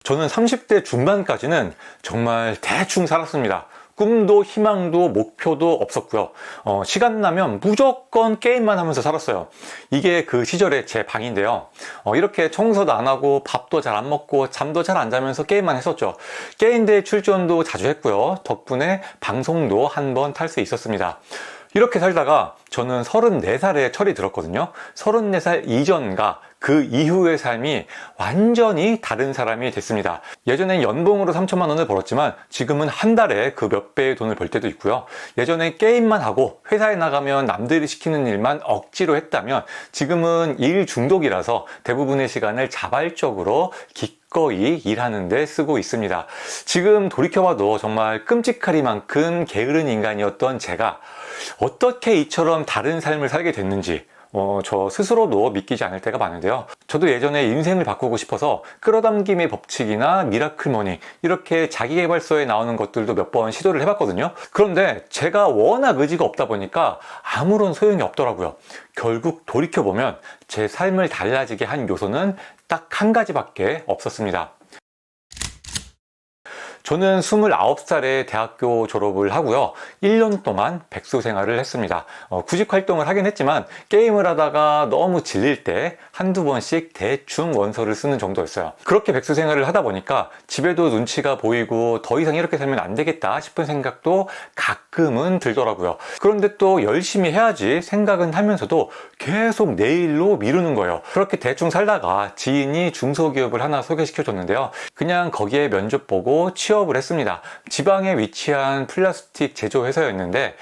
저는 30대 중반까지는 정말 대충 살았습니다. 꿈도 희망도 목표도 없었고요. 시간 나면 무조건 게임만 하면서 살았어요. 이게 그 시절의 제 방인데요. 이렇게 청소도 안 하고 밥도 잘 안 먹고 잠도 잘 안 자면서 게임만 했었죠. 게임대회 출전도 자주 했고요. 덕분에 방송도 한 번 탈 수 있었습니다. 이렇게 살다가 저는 34살에 철이 들었거든요. 34살 이전과 그 이후의 삶이 완전히 다른 사람이 됐습니다. 예전엔 연봉으로 3천만 원을 벌었지만 지금은 한 달에 그 몇 배의 돈을 벌 때도 있고요. 예전에 게임만 하고 회사에 나가면 남들이 시키는 일만 억지로 했다면 지금은 일 중독이라서 대부분의 시간을 자발적으로 기꺼이 일하는 데 쓰고 있습니다. 지금 돌이켜봐도 정말 끔찍하리만큼 게으른 인간이었던 제가 어떻게 이처럼 다른 삶을 살게 됐는지 저 스스로도 믿기지 않을 때가 많은데요. 저도 예전에 인생을 바꾸고 싶어서 끌어당김의 법칙이나 미라클머니 이렇게 자기계발서에 나오는 것들도 몇 번 시도를 해봤거든요. 그런데 제가 워낙 의지가 없다 보니까 아무런 소용이 없더라고요. 결국 돌이켜보면 제 삶을 달라지게 한 요소는 딱 한 가지밖에 없었습니다. 저는 29살에 대학교 졸업을 하고요. 1년 동안 백수 생활을 했습니다. 구직 활동을 하긴 했지만 게임을 하다가 너무 질릴 때 한두 번씩 대충 원서를 쓰는 정도였어요. 그렇게 백수 생활을 하다 보니까 집에도 눈치가 보이고 더 이상 이렇게 살면 안 되겠다 싶은 생각도 가끔은 들더라고요. 그런데 또 열심히 해야지 생각은 하면서도 계속 내일로 미루는 거예요. 그렇게 대충 살다가 지인이 중소기업을 하나 소개시켜줬는데요. 그냥 거기에 면접 보고 취업을 했습니다. 지방에 위치한 플라스틱 제조 회사였는데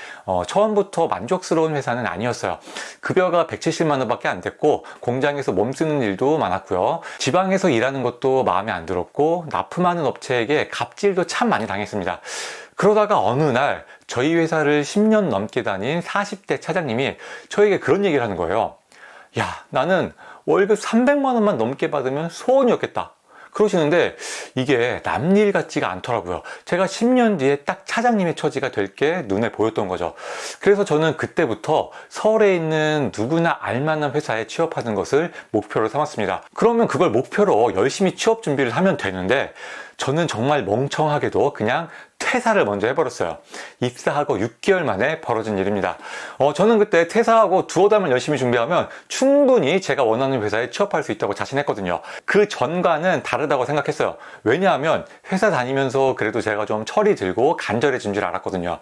처음부터 만족스러운 회사는 아니었어요. 급여가 170만 원밖에 안 됐고 공장에서 몸 쓰는 일도 많았고요. 지방에서 일하는 것도 마음에 안 들었고 납품하는 업체에게 갑질도 참 많이 당했습니다. 그러다가 어느 날 저희 회사를 10년 넘게 다닌 40대 차장님이 저에게 그런 얘기를 하는 거예요. 야, 나는 월급 300만 원만 넘게 받으면 소원이었겠다. 그러시는데 이게 남일 같지가 않더라고요. 제가 10년 뒤에 딱 차장님의 처지가 될 게 눈에 보였던 거죠. 그래서 저는 그때부터 서울에 있는 누구나 알만한 회사에 취업하는 것을 목표로 삼았습니다. 그러면 그걸 목표로 열심히 취업 준비를 하면 되는데 저는 정말 멍청하게도 그냥 퇴사를 먼저 해버렸어요. 입사하고 6개월 만에 벌어진 일입니다. 저는 그때 퇴사하고 두어 달만 열심히 준비하면 충분히 제가 원하는 회사에 취업할 수 있다고 자신했거든요. 그 전과는 다르다고 생각했어요. 왜냐하면 회사 다니면서 그래도 제가 좀 철이 들고 간절해진 줄 알았거든요.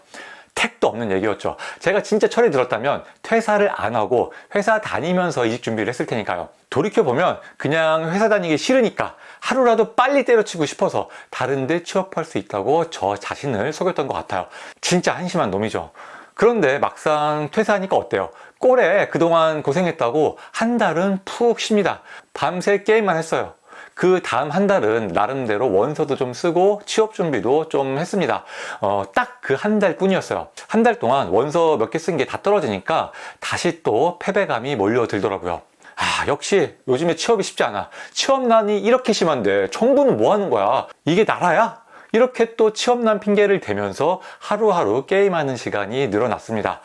택도 없는 얘기였죠. 제가 진짜 철이 들었다면 퇴사를 안 하고 회사 다니면서 이직 준비를 했을 테니까요. 돌이켜보면 그냥 회사 다니기 싫으니까 하루라도 빨리 때려치고 싶어서 다른 데 취업할 수 있다고 저 자신을 속였던 것 같아요. 진짜 한심한 놈이죠. 그런데 막상 퇴사하니까 어때요? 꼴에 그동안 고생했다고 한 달은 푹 쉽니다. 밤새 게임만 했어요. 그 다음 한 달은 나름대로 원서도 좀 쓰고 취업 준비도 좀 했습니다. 딱 그 한 달 뿐이었어요. 한 달 동안 원서 몇 개 쓴 게 다 떨어지니까 다시 또 패배감이 몰려들더라고요. 역시 요즘에 취업이 쉽지 않아. 취업난이 이렇게 심한데 정부는 뭐 하는 거야? 이게 나라야? 이렇게 또 취업난 핑계를 대면서 하루하루 게임하는 시간이 늘어났습니다.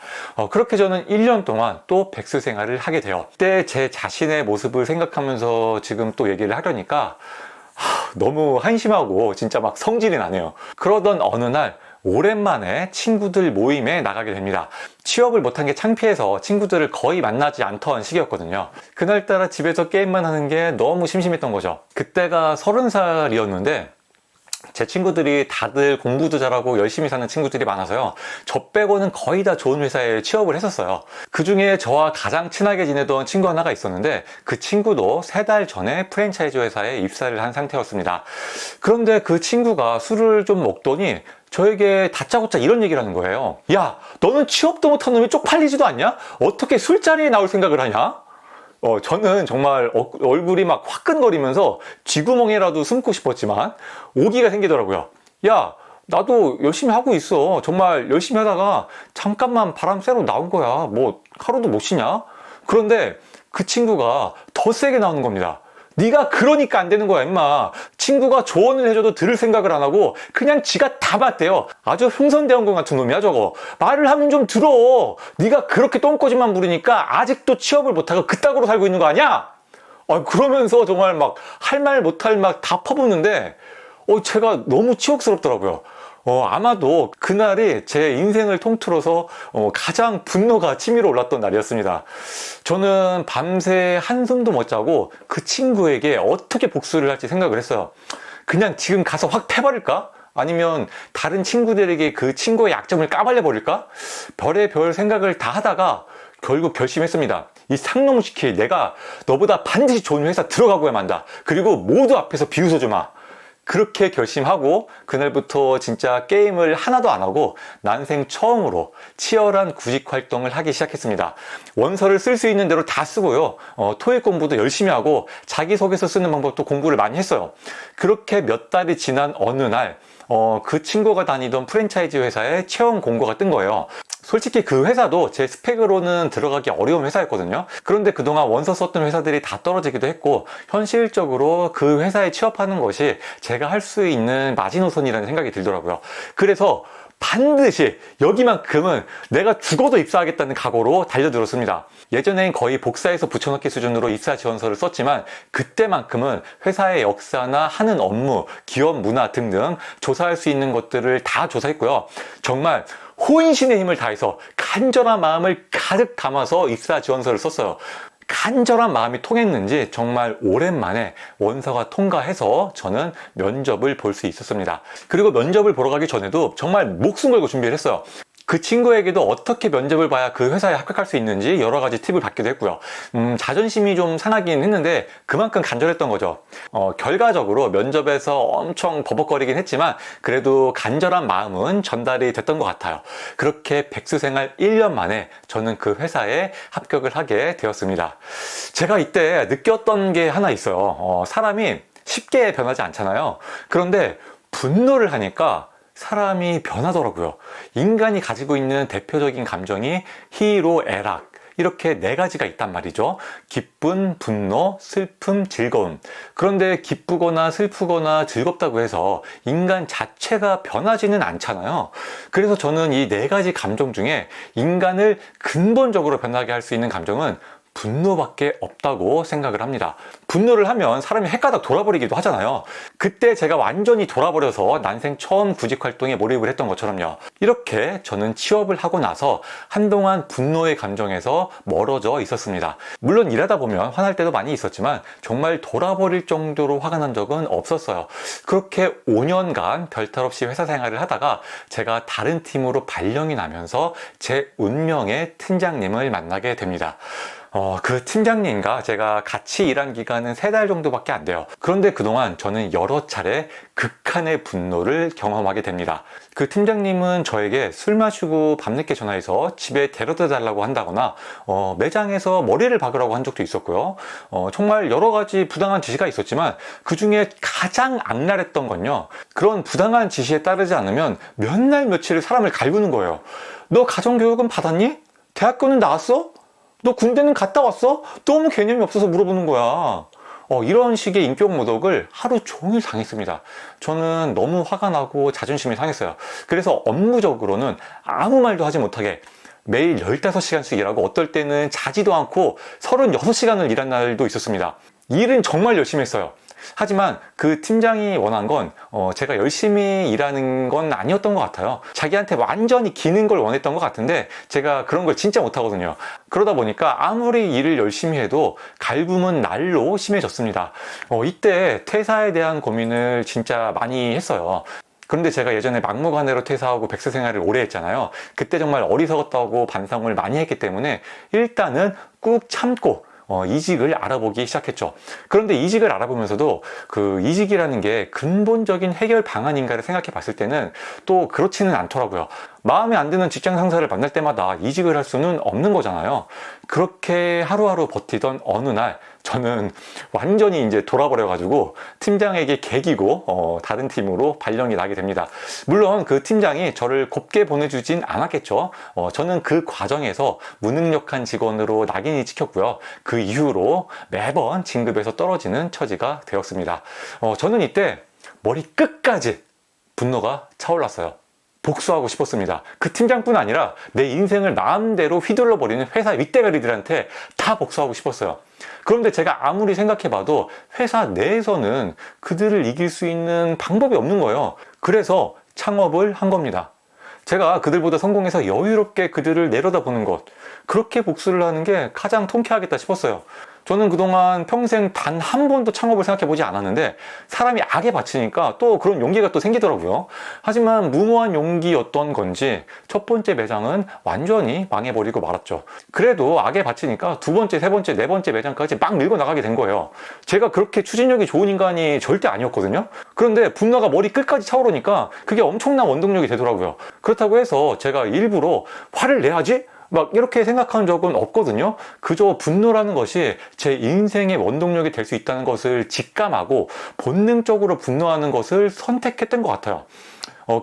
그렇게 저는 1년 동안 또 백수 생활을 하게 돼요. 그때 제 자신의 모습을 생각하면서 지금 또 얘기를 하려니까 너무 한심하고 진짜 막 성질이 나네요. 그러던 어느 날 오랜만에 친구들 모임에 나가게 됩니다. 취업을 못한 게 창피해서 친구들을 거의 만나지 않던 시기였거든요. 그날따라 집에서 게임만 하는 게 너무 심심했던 거죠. 그때가 30살이었는데 제 친구들이 다들 공부도 잘하고 열심히 사는 친구들이 많아서요. 저 빼고는 거의 다 좋은 회사에 취업을 했었어요. 그 중에 저와 가장 친하게 지내던 친구 하나가 있었는데 그 친구도 3달 전에 프랜차이즈 회사에 입사를 한 상태였습니다. 그런데 그 친구가 술을 좀 먹더니 저에게 다짜고짜 이런 얘기를 하는 거예요. 야, 너는 취업도 못한 놈이 쪽팔리지도 않냐? 어떻게 술자리에 나올 생각을 하냐? 저는 정말 얼굴이 막 화끈거리면서 쥐구멍에라도 숨고 싶었지만 오기가 생기더라고요. 야, 나도 열심히 하고 있어. 정말 열심히 하다가 잠깐만 바람 쐬러 나온 거야. 뭐 하루도 못 쉬냐? 그런데 그 친구가 더 세게 나오는 겁니다. 네가 그러니까 안 되는 거야, 임마. 친구가 조언을 해줘도 들을 생각을 안 하고 그냥 지가 다 봤대요. 아주 흥선대원군 같은 놈이야, 저거. 말을 하면 좀 들어. 네가 그렇게 똥꼬집만 부리니까 아직도 취업을 못하고 그따구로 살고 있는 거 아니야? 그러면서 정말 막 할 말 못할 막 다 퍼붓는데 제가 너무 치욕스럽더라고요. 아마도 그날이 제 인생을 통틀어서 가장 분노가 치밀어 올랐던 날이었습니다. 저는 밤새 한숨도 못 자고 그 친구에게 어떻게 복수를 할지 생각을 했어요. 그냥 지금 가서 확 패버릴까? 아니면 다른 친구들에게 그 친구의 약점을 까발려 버릴까? 별의별 생각을 다 하다가 결국 결심했습니다. 이 상놈시키, 내가 너보다 반드시 좋은 회사 들어가고야 만다. 그리고 모두 앞에서 비웃어주마. 그렇게 결심하고 그날부터 진짜 게임을 하나도 안 하고 난생 처음으로 치열한 구직 활동을 하기 시작했습니다. 원서를 쓸 수 있는 대로 다 쓰고요. 토익 공부도 열심히 하고 자기소개서 쓰는 방법도 공부를 많이 했어요. 그렇게 몇 달이 지난 어느 날 그 친구가 다니던 프랜차이즈 회사에 채용 공고가 뜬 거예요. 솔직히 그 회사도 제 스펙으로는 들어가기 어려운 회사였거든요. 그런데 그동안 원서 썼던 회사들이 다 떨어지기도 했고 현실적으로 그 회사에 취업하는 것이 제가 할 수 있는 마지노선이라는 생각이 들더라고요. 그래서 반드시 여기만큼은 내가 죽어도 입사하겠다는 각오로 달려들었습니다. 예전엔 거의 복사해서 붙여넣기 수준으로 입사 지원서를 썼지만 그때만큼은 회사의 역사나 하는 업무, 기업 문화 등등 조사할 수 있는 것들을 다 조사했고요. 정말 혼신의 힘을 다해서 간절한 마음을 가득 담아서 입사 지원서를 썼어요. 간절한 마음이 통했는지 정말 오랜만에 원서가 통과해서 저는 면접을 볼 수 있었습니다. 그리고 면접을 보러 가기 전에도 정말 목숨 걸고 준비를 했어요. 그 친구에게도 어떻게 면접을 봐야 그 회사에 합격할 수 있는지 여러 가지 팁을 받기도 했고요. 자존심이 좀 상하긴 했는데 그만큼 간절했던 거죠. 결과적으로 면접에서 엄청 버벅거리긴 했지만 그래도 간절한 마음은 전달이 됐던 것 같아요. 그렇게 백수생활 1년 만에 저는 그 회사에 합격을 하게 되었습니다. 제가 이때 느꼈던 게 하나 있어요. 사람이 쉽게 변하지 않잖아요. 그런데 분노를 하니까 사람이 변하더라고요. 인간이 가지고 있는 대표적인 감정이 희로애락, 이렇게 네 가지가 있단 말이죠. 기쁨, 분노, 슬픔, 즐거움. 그런데 기쁘거나 슬프거나 즐겁다고 해서 인간 자체가 변하지는 않잖아요. 그래서 저는 이 네 가지 감정 중에 인간을 근본적으로 변하게 할 수 있는 감정은 분노밖에 없다고 생각을 합니다. 분노를 하면 사람이 헷가닥 돌아버리기도 하잖아요. 그때 제가 완전히 돌아버려서 난생 처음 구직 활동에 몰입을 했던 것처럼요. 이렇게 저는 취업을 하고 나서 한동안 분노의 감정에서 멀어져 있었습니다. 물론 일하다 보면 화날 때도 많이 있었지만 정말 돌아버릴 정도로 화가 난 적은 없었어요. 그렇게 5년간 별탈 없이 회사 생활을 하다가 제가 다른 팀으로 발령이 나면서 제 운명의 팀장님을 만나게 됩니다. 그 팀장님과 제가 같이 일한 기간은 3달 정도밖에 안 돼요. 그런데 그동안 저는 여러 차례 극한의 분노를 경험하게 됩니다. 그 팀장님은 저에게 술 마시고 밤늦게 전화해서 집에 데려다 달라고 한다거나 매장에서 머리를 박으라고 한 적도 있었고요. 정말 여러 가지 부당한 지시가 있었지만 그 중에 가장 악랄했던 건요, 그런 부당한 지시에 따르지 않으면 몇 날 며칠을 사람을 갈구는 거예요. 너 가정교육은 받았니? 대학교는 나왔어? 너 군대는 갔다 왔어? 너무 개념이 없어서 물어보는 거야. 이런 식의 인격 모독을 하루 종일 당했습니다. 저는 너무 화가 나고 자존심이 상했어요. 그래서 업무적으로는 아무 말도 하지 못하게 매일 15시간씩 일하고 어떨 때는 자지도 않고 36시간을 일한 날도 있었습니다. 일은 정말 열심히 했어요. 하지만 그 팀장이 원한 건 제가 열심히 일하는 건 아니었던 것 같아요. 자기한테 완전히 기는 걸 원했던 것 같은데 제가 그런 걸 진짜 못하거든요. 그러다 보니까 아무리 일을 열심히 해도 갈굼은 날로 심해졌습니다. 이때 퇴사에 대한 고민을 진짜 많이 했어요. 그런데 제가 예전에 막무가내로 퇴사하고 백수 생활을 오래 했잖아요. 그때 정말 어리석었다고 반성을 많이 했기 때문에 일단은 꾹 참고 이직을 알아보기 시작했죠. 그런데 이직을 알아보면서도 그 이직이라는 게 근본적인 해결 방안인가를 생각해 봤을 때는 또 그렇지는 않더라고요. 마음에 안 드는 직장 상사를 만날 때마다 이직을 할 수는 없는 거잖아요. 그렇게 하루하루 버티던 어느 날 저는 완전히 이제 돌아버려가지고 팀장에게 개기고 다른 팀으로 발령이 나게 됩니다. 물론 그 팀장이 저를 곱게 보내주진 않았겠죠. 저는 그 과정에서 무능력한 직원으로 낙인이 찍혔고요. 그 이후로 매번 진급에서 떨어지는 처지가 되었습니다. 저는 이때 머리 끝까지 분노가 차올랐어요. 복수하고 싶었습니다. 그 팀장뿐 아니라 내 인생을 마음대로 휘둘러 버리는 회사 윗대가리들한테 다 복수하고 싶었어요. 그런데 제가 아무리 생각해봐도 회사 내에서는 그들을 이길 수 있는 방법이 없는 거예요. 그래서 창업을 한 겁니다. 제가 그들보다 성공해서 여유롭게 그들을 내려다보는 것, 그렇게 복수를 하는 게 가장 통쾌하겠다 싶었어요. 저는 그동안 평생 단 한 번도 창업을 생각해보지 않았는데 사람이 악에 바치니까 또 그런 용기가 또 생기더라고요. 하지만 무모한 용기였던 건지 첫 번째 매장은 완전히 망해버리고 말았죠. 그래도 악에 바치니까 두 번째, 세 번째, 네 번째 매장까지 막 밀고 나가게 된 거예요. 제가 그렇게 추진력이 좋은 인간이 절대 아니었거든요. 그런데 분노가 머리 끝까지 차오르니까 그게 엄청난 원동력이 되더라고요. 그렇다고 해서 제가 일부러 화를 내야지? 막 이렇게 생각한 적은 없거든요. 그저 분노라는 것이 제 인생의 원동력이 될 수 있다는 것을 직감하고 본능적으로 분노하는 것을 선택했던 것 같아요.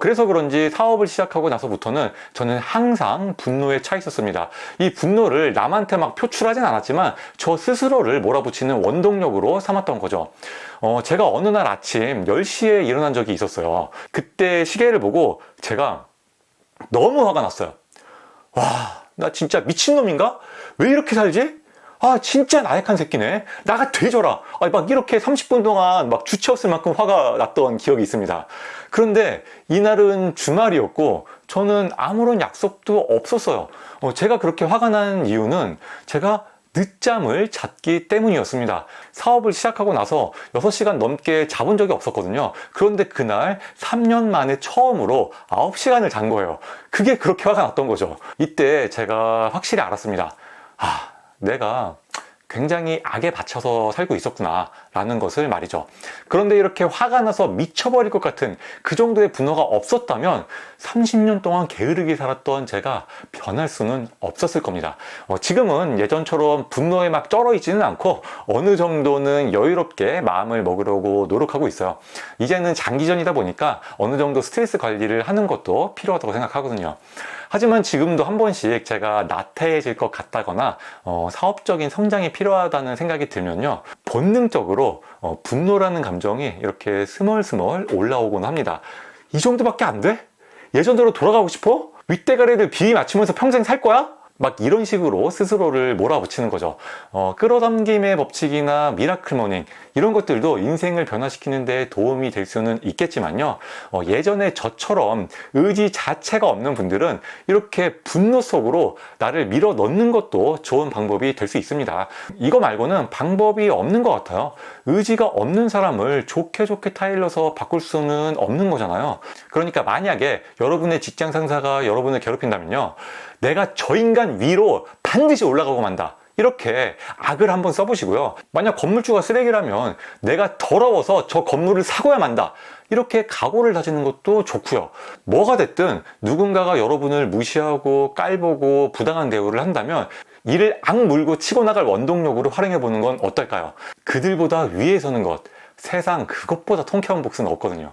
그래서 그런지 사업을 시작하고 나서부터는 저는 항상 분노에 차 있었습니다. 이 분노를 남한테 막 표출하진 않았지만 저 스스로를 몰아붙이는 원동력으로 삼았던 거죠. 제가 어느 날 아침 10시에 일어난 적이 있었어요. 그때 시계를 보고 제가 너무 화가 났어요. 와, 나 진짜 미친놈인가? 왜 이렇게 살지? 아, 진짜 나약한 새끼네. 나가 되져라. 막 이렇게 30분 동안 막 주체 없을 만큼 화가 났던 기억이 있습니다. 그런데 이날은 주말이었고 저는 아무런 약속도 없었어요. 제가 그렇게 화가 난 이유는 제가 늦잠을 잤기 때문이었습니다. 사업을 시작하고 나서 6시간 넘게 자본 적이 없었거든요. 그런데 그날 3년 만에 처음으로 9시간을 잔 거예요. 그게 그렇게 화가 났던 거죠. 이때 제가 확실히 알았습니다. 아, 내가 굉장히 악에 바쳐서 살고 있었구나 라는 것을 말이죠. 그런데 이렇게 화가 나서 미쳐버릴 것 같은 그 정도의 분노가 없었다면 30년 동안 게으르게 살았던 제가 변할 수는 없었을 겁니다. 지금은 예전처럼 분노에 막 쩔어 있지는 않고 어느 정도는 여유롭게 마음을 먹으려고 노력하고 있어요. 이제는 장기전이다 보니까 어느 정도 스트레스 관리를 하는 것도 필요하다고 생각하거든요. 하지만 지금도 한 번씩 제가 나태해질 것 같다거나 사업적인 성장이 필요하다는 생각이 들면요, 본능적으로 분노라는 감정이 이렇게 스멀스멀 올라오곤 합니다. 이 정도밖에 안 돼? 예전대로 돌아가고 싶어? 윗대가리들 비위 맞추면서 평생 살 거야? 막 이런 식으로 스스로를 몰아붙이는 거죠. 끌어당김의 법칙이나 미라클 모닝 이런 것들도 인생을 변화시키는 데 도움이 될 수는 있겠지만요, 예전에 저처럼 의지 자체가 없는 분들은 이렇게 분노 속으로 나를 밀어 넣는 것도 좋은 방법이 될 수 있습니다. 이거 말고는 방법이 없는 것 같아요. 의지가 없는 사람을 좋게 타일러서 바꿀 수는 없는 거잖아요. 그러니까 만약에 여러분의 직장 상사가 여러분을 괴롭힌다면요, 내가 저 인간 위로 반드시 올라가고 만다, 이렇게 악을 한번 써보시고요. 만약 건물주가 쓰레기라면 내가 더러워서 저 건물을 사고야 만다, 이렇게 각오를 다지는 것도 좋고요. 뭐가 됐든 누군가가 여러분을 무시하고 깔보고 부당한 대우를 한다면 이를 악물고 치고 나갈 원동력으로 활용해 보는 건 어떨까요? 그들보다 위에 서는 것, 세상 그것보다 통쾌한 복수는 없거든요.